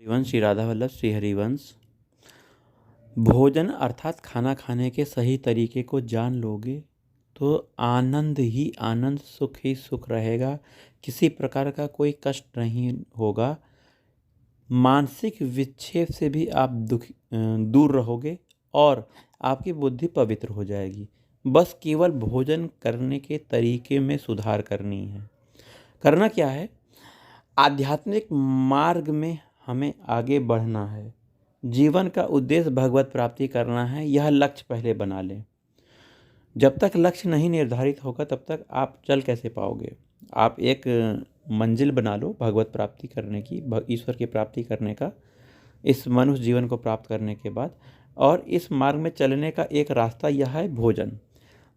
हरिवंश श्री राधा वल्लभ श्री हरिवंश। भोजन अर्थात खाना खाने के सही तरीके को जान लोगे तो आनंद ही आनंद, सुख ही सुख रहेगा। किसी प्रकार का कोई कष्ट नहीं होगा। मानसिक विक्षेप से भी आप दूर रहोगे और आपकी बुद्धि पवित्र हो जाएगी। बस केवल भोजन करने के तरीके में सुधार करना क्या है? आध्यात्मिक मार्ग में हमें आगे बढ़ना है। जीवन का उद्देश्य भगवत प्राप्ति करना है। यह लक्ष्य पहले बना लें। जब तक लक्ष्य नहीं निर्धारित होगा तब तक आप चल कैसे पाओगे? आप एक मंजिल बना लो भगवत प्राप्ति करने की, ईश्वर की प्राप्ति करने का, इस मनुष्य जीवन को प्राप्त करने के बाद। और इस मार्ग में चलने का एक रास्ता यह है भोजन।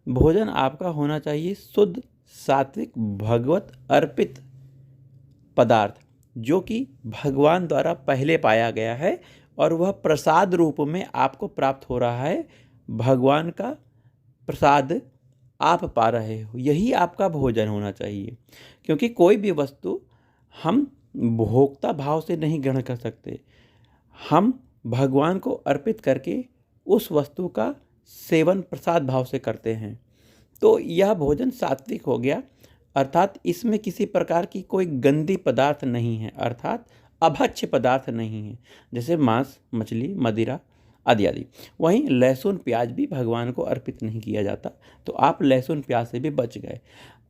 भोजन आपका होना चाहिए शुद्ध, सात्विक, भगवत अर्पित पदार्थ, जो कि भगवान द्वारा पहले पाया गया है और वह प्रसाद रूप में आपको प्राप्त हो रहा है। भगवान का प्रसाद आप पा रहे हो, यही आपका भोजन होना चाहिए। क्योंकि कोई भी वस्तु हम भोक्ता भाव से नहीं ग्रहण कर सकते। हम भगवान को अर्पित करके उस वस्तु का सेवन प्रसाद भाव से करते हैं। तो यह भोजन सात्विक हो गया, अर्थात इसमें किसी प्रकार की कोई गंदी पदार्थ नहीं है, अर्थात अभक्ष्य पदार्थ नहीं है, जैसे मांस, मछली, मदिरा आदि आदि। वहीं लहसुन प्याज भी भगवान को अर्पित नहीं किया जाता, तो आप लहसुन प्याज से भी बच गए।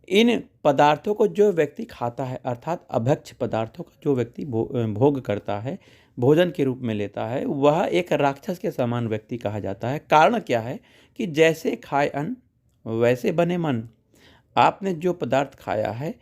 इन पदार्थों को जो व्यक्ति खाता है, अर्थात अभक्ष्य पदार्थों का जो व्यक्ति भोग करता है, भोजन के रूप में लेता है, वह एक राक्षस के समान व्यक्ति कहा जाता है। कारण क्या है कि जैसे खाए अन्न वैसे बने मन। आपने जो पदार्थ खाया है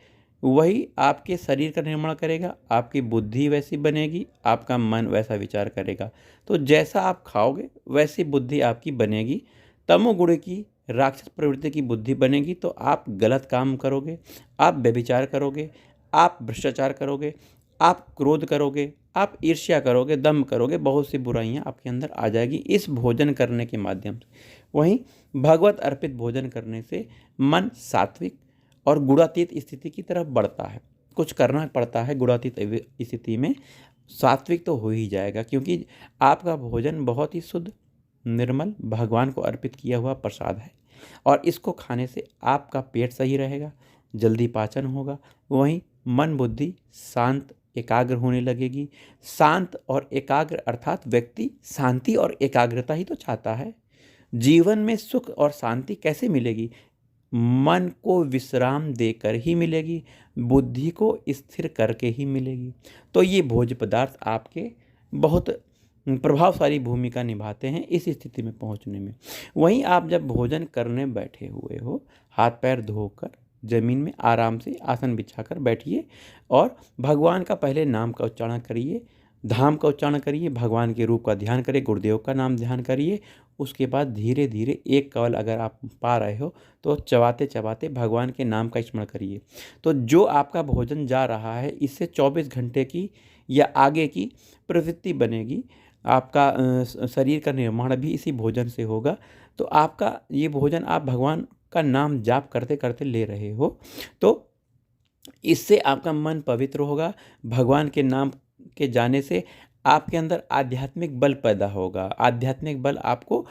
वही आपके शरीर का निर्माण करेगा, आपकी बुद्धि वैसी बनेगी, आपका मन वैसा विचार करेगा। तो जैसा आप खाओगे वैसी बुद्धि आपकी बनेगी। तमोगुण की, राक्षस प्रवृत्ति की बुद्धि बनेगी तो आप गलत काम करोगे, आप व्यभिचार करोगे, आप भ्रष्टाचार करोगे, आप क्रोध करोगे, आप ईर्ष्या करोगे, दम्भ करोगे, बहुत सी बुराइयां आपके अंदर आ जाएगी इस भोजन करने के माध्यम से। वहीं भगवत अर्पित भोजन करने से मन सात्विक और गुणातीत स्थिति की तरफ बढ़ता है। कुछ करना पड़ता है गुणातीत स्थिति में, सात्विक तो हो ही जाएगा, क्योंकि आपका भोजन बहुत ही शुद्ध, निर्मल, भगवान को अर्पित किया हुआ प्रसाद है। और इसको खाने से आपका पेट सही रहेगा, जल्दी पाचन होगा। वहीं मन बुद्धि शांत एकाग्र होने लगेगी। शांत और एकाग्र अर्थात व्यक्ति शांति और एकाग्रता ही तो चाहता है। जीवन में सुख और शांति कैसे मिलेगी? मन को विश्राम देकर ही मिलेगी, बुद्धि को स्थिर करके ही मिलेगी। तो ये भोज्य पदार्थ आपके बहुत प्रभावशाली भूमिका निभाते हैं इस स्थिति में पहुंचने में। वहीं आप जब भोजन करने बैठे हुए हो, हाथ पैर धोकर जमीन में आराम से आसन बिछाकर बैठिए और भगवान का पहले नाम का उच्चारण करिए, धाम का उच्चारण करिए, भगवान के रूप का ध्यान करिए, गुरुदेव का नाम ध्यान करिए। उसके बाद धीरे धीरे एक कवल अगर आप पा रहे हो तो चबाते चबाते भगवान के नाम का स्मरण करिए। तो जो आपका भोजन जा रहा है इससे 24 घंटे की या आगे की प्रवृत्ति बनेगी। आपका शरीर का निर्माण भी इसी भोजन से होगा। तो आपका ये भोजन आप भगवान का नाम जाप करते करते ले रहे हो, तो इससे आपका मन पवित्र होगा। भगवान के नाम के जाने से आपके अंदर आध्यात्मिक बल पैदा होगा। आध्यात्मिक बल आपको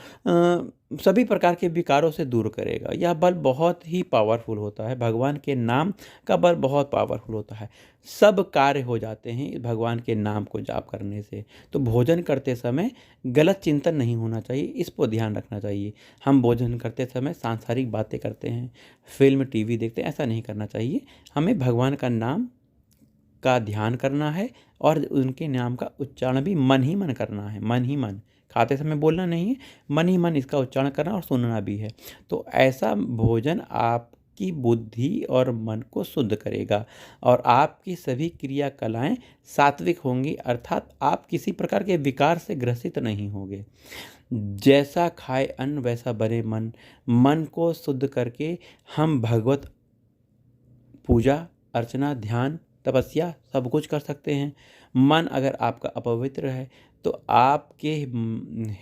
सभी प्रकार के विकारों से दूर करेगा। यह बल बहुत ही पावरफुल होता है। भगवान के नाम का बल बहुत पावरफुल होता है। सब कार्य हो जाते हैं भगवान के नाम को जाप करने से। तो भोजन करते समय गलत चिंतन नहीं होना चाहिए, इस पर ध्यान रखना चाहिए। हम भोजन करते समय सांसारिक बातें करते हैं, फिल्म टीवी देखते हैं, ऐसा नहीं करना चाहिए। हमें भगवान का नाम का ध्यान करना है और उनके नाम का उच्चारण भी मन ही मन करना है। मन ही मन, खाते समय बोलना नहीं है, मन ही मन इसका उच्चारण करना और सुनना भी है। तो ऐसा भोजन आपकी बुद्धि और मन को शुद्ध करेगा और आपकी सभी क्रियाकलाएं सात्विक होंगी, अर्थात आप किसी प्रकार के विकार से ग्रसित नहीं होंगे। जैसा खाए अन्न वैसा बने मन। मन को शुद्ध करके हम भगवत पूजा, अर्चना, ध्यान, तपस्या सब कुछ कर सकते हैं। मन अगर आपका अपवित्र है तो आपके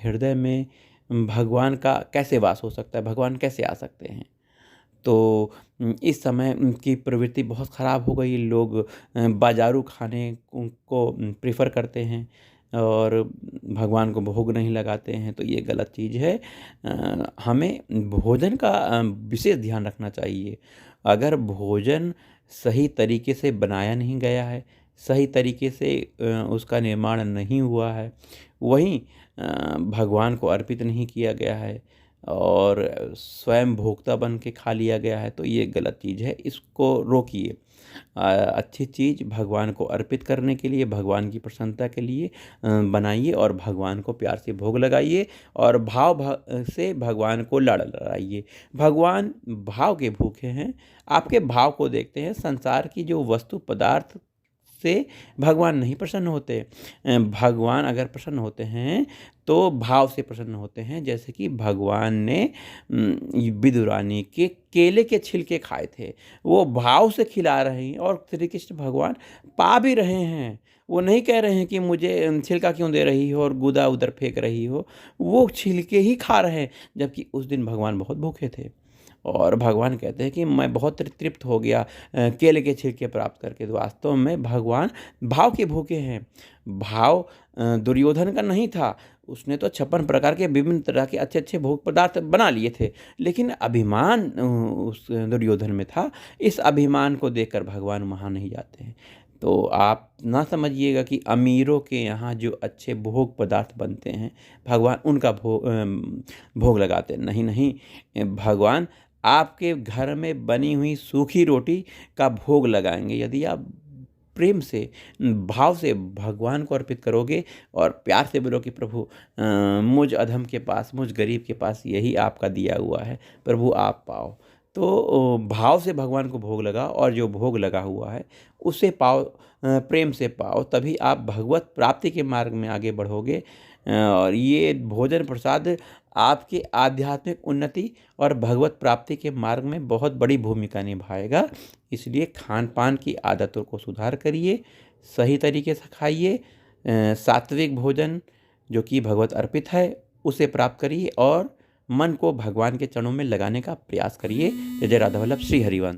हृदय में भगवान का कैसे वास हो सकता है? भगवान कैसे आ सकते हैं? तो इस समय की प्रवृत्ति बहुत ख़राब हो गई। लोग बाज़ारू खाने को प्रेफ़र करते हैं और भगवान को भोग नहीं लगाते हैं, तो ये गलत चीज़ है। हमें भोजन का विशेष ध्यान रखना चाहिए। अगर भोजन सही तरीके से बनाया नहीं गया है, सही तरीके से उसका निर्माण नहीं हुआ है, वहीं भगवान को अर्पित नहीं किया गया है और स्वयं भोक्ता बन के खा लिया गया है, तो ये गलत चीज़ है, इसको रोकिए। अच्छी चीज़ भगवान को अर्पित करने के लिए, भगवान की प्रसन्नता के लिए बनाइए और भगवान को प्यार से भोग लगाइए और से भगवान को लड़ाइए। भगवान भाव के भूखे हैं, आपके भाव को देखते हैं। संसार की जो वस्तु पदार्थ से भगवान नहीं प्रसन्न होते। भगवान अगर प्रसन्न होते हैं तो भाव से प्रसन्न होते हैं। जैसे कि भगवान ने विदुरानी के केले के छिलके खाए थे, वो भाव से खिला रहे हैं और श्री कृष्ण भगवान पा भी रहे हैं। वो नहीं कह रहे हैं कि मुझे छिलका क्यों दे रही हो और गुदा उधर फेंक रही हो, वो छिलके ही खा रहे हैं। जबकि उस दिन भगवान बहुत भूखे थे और भगवान कहते हैं कि मैं बहुत तृप्त हो गया केले के छिलके प्राप्त करके। तो वास्तव में भगवान भाव के भूखे हैं। भाव दुर्योधन का नहीं था, उसने तो 56 प्रकार के विभिन्न तरह के अच्छे अच्छे भोग पदार्थ बना लिए थे, लेकिन अभिमान उस दुर्योधन में था। इस अभिमान को देखकर भगवान वहाँ नहीं जाते हैं। तो आप ना समझिएगा कि अमीरों के यहाँ जो अच्छे भोग पदार्थ बनते हैं भगवान उनका भोग लगाते नहीं। नहीं, भगवान आपके घर में बनी हुई सूखी रोटी का भोग लगाएंगे। यदि आप प्रेम से, भाव से भगवान को अर्पित करोगे और प्यार से बोलो कि प्रभु मुझ अधम के पास, मुझ गरीब के पास यही आपका दिया हुआ है, प्रभु आप पाओ। तो भाव से भगवान को भोग लगा और जो भोग लगा हुआ है उसे पाओ, प्रेम से पाओ, तभी आप भगवत प्राप्ति के मार्ग में आगे बढ़ोगे। और ये भोजन प्रसाद आपकी आध्यात्मिक उन्नति और भगवत प्राप्ति के मार्ग में बहुत बड़ी भूमिका निभाएगा। इसलिए खान पान की आदतों को सुधार करिए, सही तरीके से खाइए, सात्विक भोजन जो कि भगवत अर्पित है उसे प्राप्त करिए और मन को भगवान के चरणों में लगाने का प्रयास करिए। जय जय राधा वल्लभ, श्री हरिवंश।